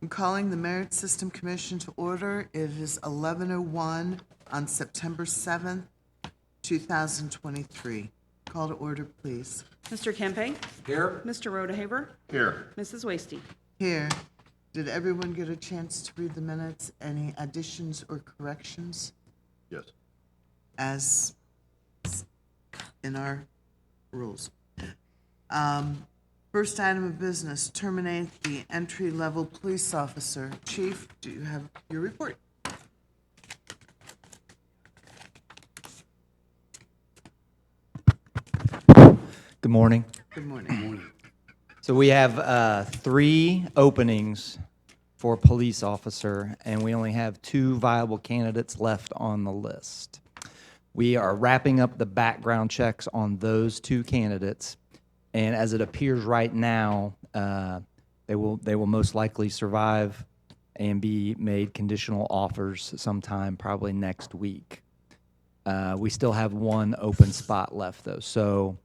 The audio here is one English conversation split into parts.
I'm calling the Merit System Commission to order. It is 11:01 on September 7th, 2023. Call to order, please. Mr. Kempe? Here. Mr. Rodehaver? Here. Mrs. Wasty? Here. Did everyone get a chance to read the minutes? Any additions or corrections Yes. as in our rules? First item of business, terminate the entry-level police officer. Chief, do you have your report? Good morning. Good morning. So we have 3 openings for police officer, and we only have 2 viable candidates left on the list. We are wrapping up the background checks on those 2 candidates, and as it appears right now, they will most likely survive and be made conditional offers sometime probably next week. We still have 1 open spot left, though. So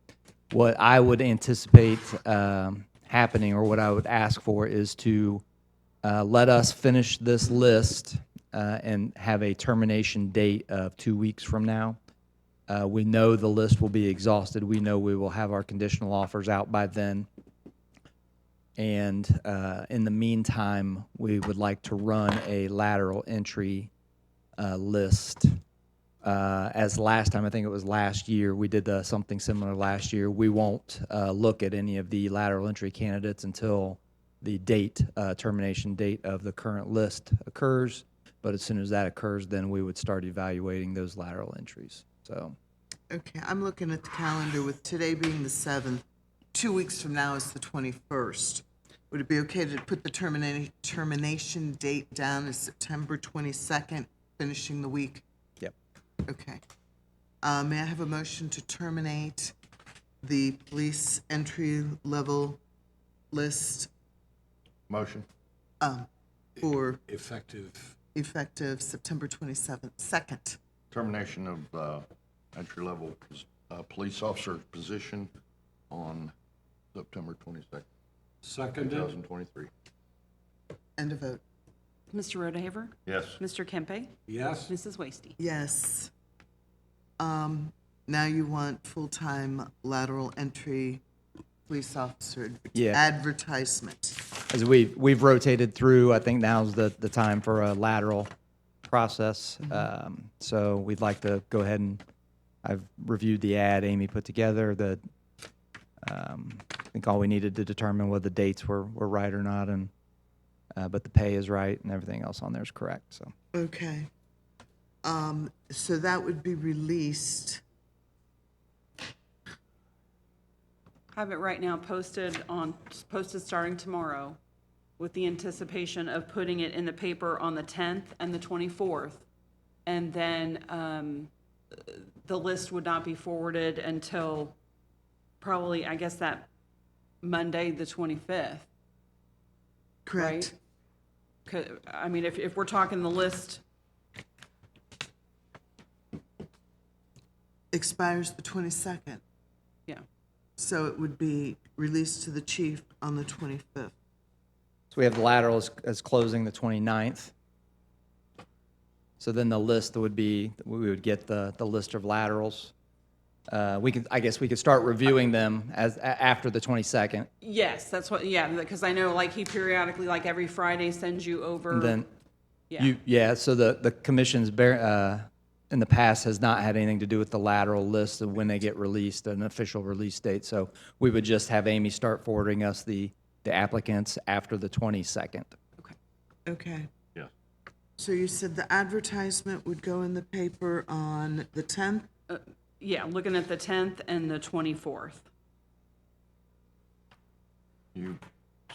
what I would anticipate happening, or what I would ask for, is to let us finish this list and have a termination date of 2 weeks from now. We know the list will be exhausted. We know we will have our conditional offers out by then. And in the meantime, we would like to run a lateral entry list. As last time, I think it was last year, we did something similar last year. We won't look at any of the lateral entry candidates until the termination date of the current list occurs. But as soon as that occurs, then we would start evaluating those lateral entries. So, Okay, I'm looking at the calendar with today being the 7th. 2 weeks from now is the 21st. Would it be okay to put the termination date down as September 22nd, finishing the week? yep. Okay. May I have a motion to terminate the police entry-level list Motion. for Effective. September 27th, 2nd? Termination of entry-level police officer position on September 22nd, Seconded. 2023. End of vote. Mr. Rodehaver? Yes. Mr. Kempe? Yes. Mrs. Wasty? Yes. Now you want full-time lateral entry police officer Yeah. advertisement. As we've rotated through, I think now's the time for a lateral process. So we'd like to go ahead and, I've reviewed the ad Amy put together. I think all we needed to determine whether the dates were right or not, and but the pay is right and everything else on there is correct. So Okay. So that would be released. Have it right now posted starting tomorrow, with the anticipation of putting it in the paper on the 10th and the 24th. And then the list would not be forwarded until probably, I guess, that Monday, the 25th. Correct. I mean, if we're talking the list, Expires the 22nd. yeah. So it would be released to the chief on the 25th. So we have the lateral as closing the 29th. So then the list would be, we would get the list of laterals. I guess we could start reviewing them after the 22nd. Yes, that's what, yeah, because I know, like, he periodically, like, every Friday sends you over. And then, Yeah. so the commission's in the past has not had anything to do with the lateral list of when they get released, an official release date. So we would just have Amy start forwarding us the applicants after the 22nd. Okay. Yeah. So you said the advertisement would go in the paper on the 10th? Yeah, looking at the 10th and the 24th. You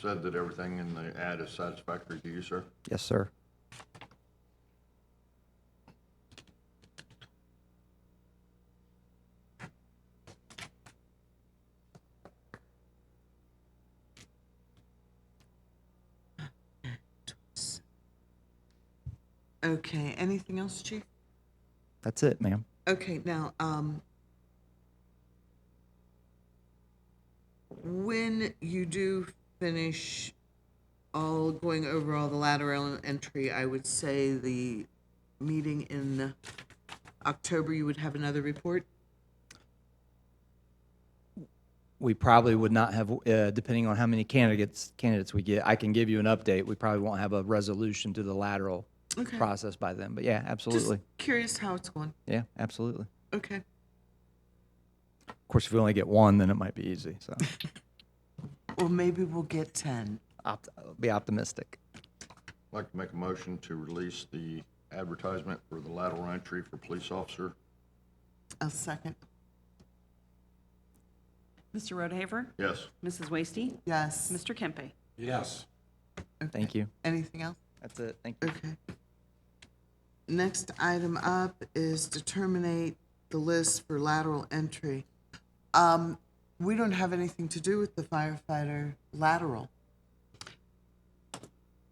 said that everything in the ad is satisfactory to you, sir? Yes, sir. Okay, anything else, chief? That's it, ma'am. Okay, now, when you do finish all going over all the lateral entry, I would say the meeting in October, you would have another report? We probably would not have, depending on how many candidates we get, I can give you an update. We probably won't have a resolution to the lateral Okay. process by then, but yeah, Just absolutely. curious how it's going. Yeah, absolutely. Okay. Of course, if we only get one, then it might be easy, so Or maybe we'll get 10. be optimistic. I'd like to make a motion to release the advertisement for the lateral entry for police officer. A second. Mr. Rodehaver? Yes. Mrs. Wasty? Yes. Mr. Kempe? Yes. Thank you. Anything else? That's it. Thank you. Okay. Next item up is to terminate the list for lateral entry. We don't have anything to do with the firefighter lateral,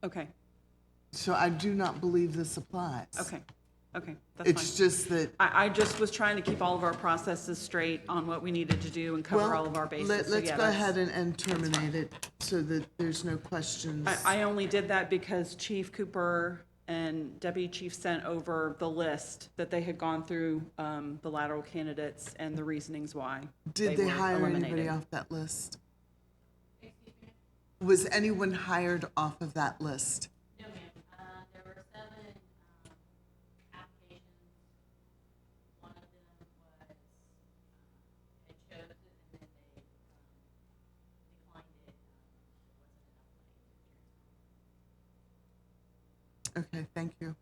Okay, so I do not believe this applies. okay, okay, that's It's fine. just that, I just was trying to keep all of our processes straight on what we needed to do and cover all of our bases. So let's yeah, go that's- ahead and terminate it so that there's no questions. I only did that because Chief Cooper and Deputy Chief sent over the list that they had gone through, the lateral candidates and the reasonings why Did they were hire anybody eliminated. off that list? Was anyone hired off of that list? No, ma'am. There were 7 applications. One of them was had chosen and then they declined it. There wasn't enough money. Okay, thank you.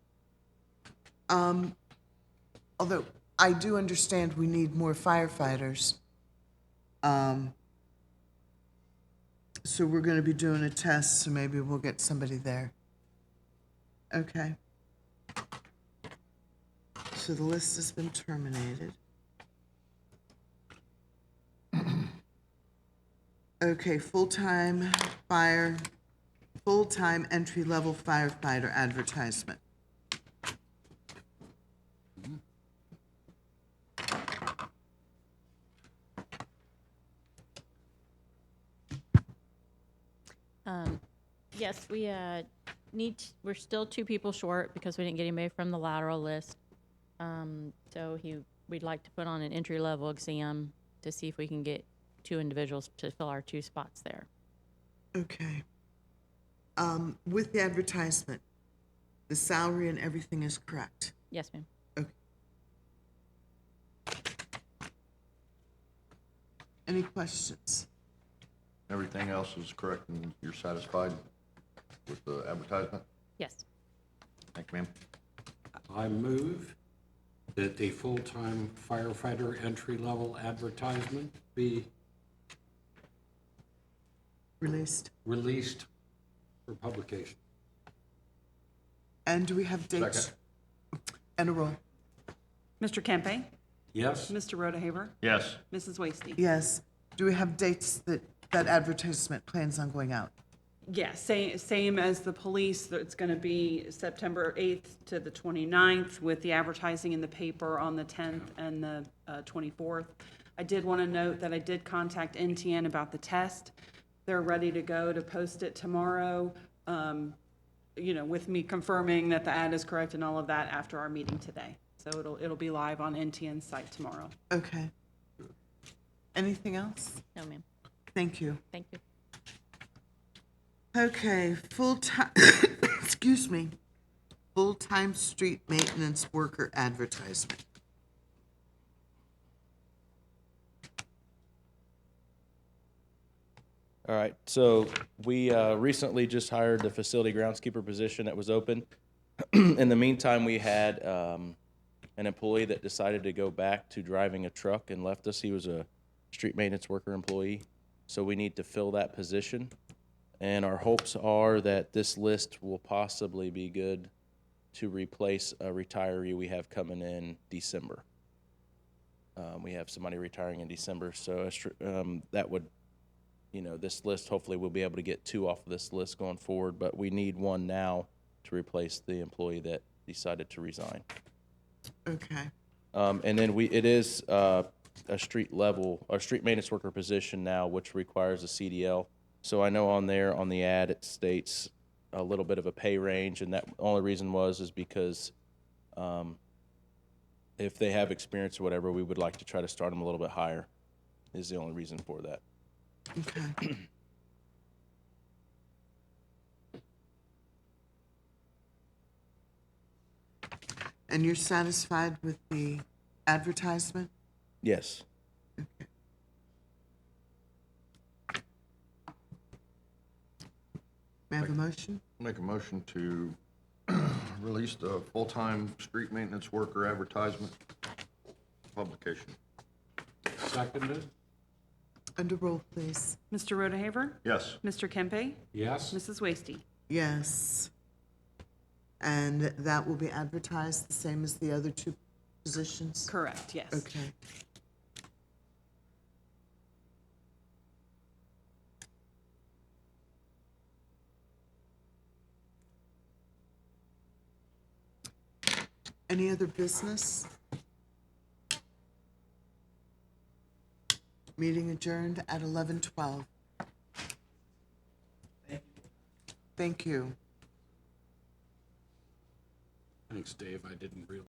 Although I do understand we need more firefighters. So we're gonna be doing a test, so maybe we'll get somebody there. Okay. So the list has been terminated. Okay, full-time entry-level firefighter advertisement. Yes, we we're still 2 people short because we didn't get anybody from the lateral list. So we'd like to put on an entry-level exam to see if we can get 2 individuals to fill our 2 spots there. Okay. With the advertisement, the salary and everything is correct. Yes, ma'am. Okay. Any questions? Everything else is correct and you're satisfied with the advertisement? Yes. Thank you, ma'am. I move that the full-time firefighter entry-level advertisement be Released. released for publication. And do we have dates? Second. And a roll. Mr. Kempe? Yes? Mr. Rodehaver? Yes. Mrs. Wasty? Yes. Do we have dates that advertisement plans on going out? Yeah, same as the police. It's going to be September 8th to the 29th with the advertising in the paper on the 10th and the 24th. I did want to note that I did contact NTN about the test. They're ready to go to post it tomorrow, with me confirming that the ad is correct and all of that after our meeting today. So it'll be live on NTN's site tomorrow. Okay. Anything else? No, ma'am. Thank you. Thank you. Okay, full-time, excuse me, full-time street maintenance worker advertisement. All right, so we recently just hired the facility groundskeeper position that was open. In the meantime, we had an employee that decided to go back to driving a truck and left us. He was a street maintenance worker employee, so we need to fill that position. And our hopes are that this list will possibly be good to replace a retiree we have coming in December. We have somebody retiring in December, so that would, this list, hopefully we'll be able to get 2 off of this list going forward, but we need 1 now to replace the employee that decided to resign. Okay, And then it is a street maintenance worker position now, which requires a CDL. So I know on there, on the ad, it states a little bit of a pay range, and that only reason is because if they have experience or whatever, we would like to try to start them a little bit higher, is the only reason for that. Okay. And you're satisfied with the advertisement? Yes. May I have a motion? Make a motion to release the full-time street maintenance worker advertisement publication. Seconded? Under roll, please. Mr. Rodehaver? Yes. Mr. Kempe? Yes. Mrs. Wasty? Yes. And that will be advertised the same as the other two positions? Correct, yes. Okay. Any other business? Meeting adjourned at 11:12. Thank you. Thanks, Dave. I didn't realize.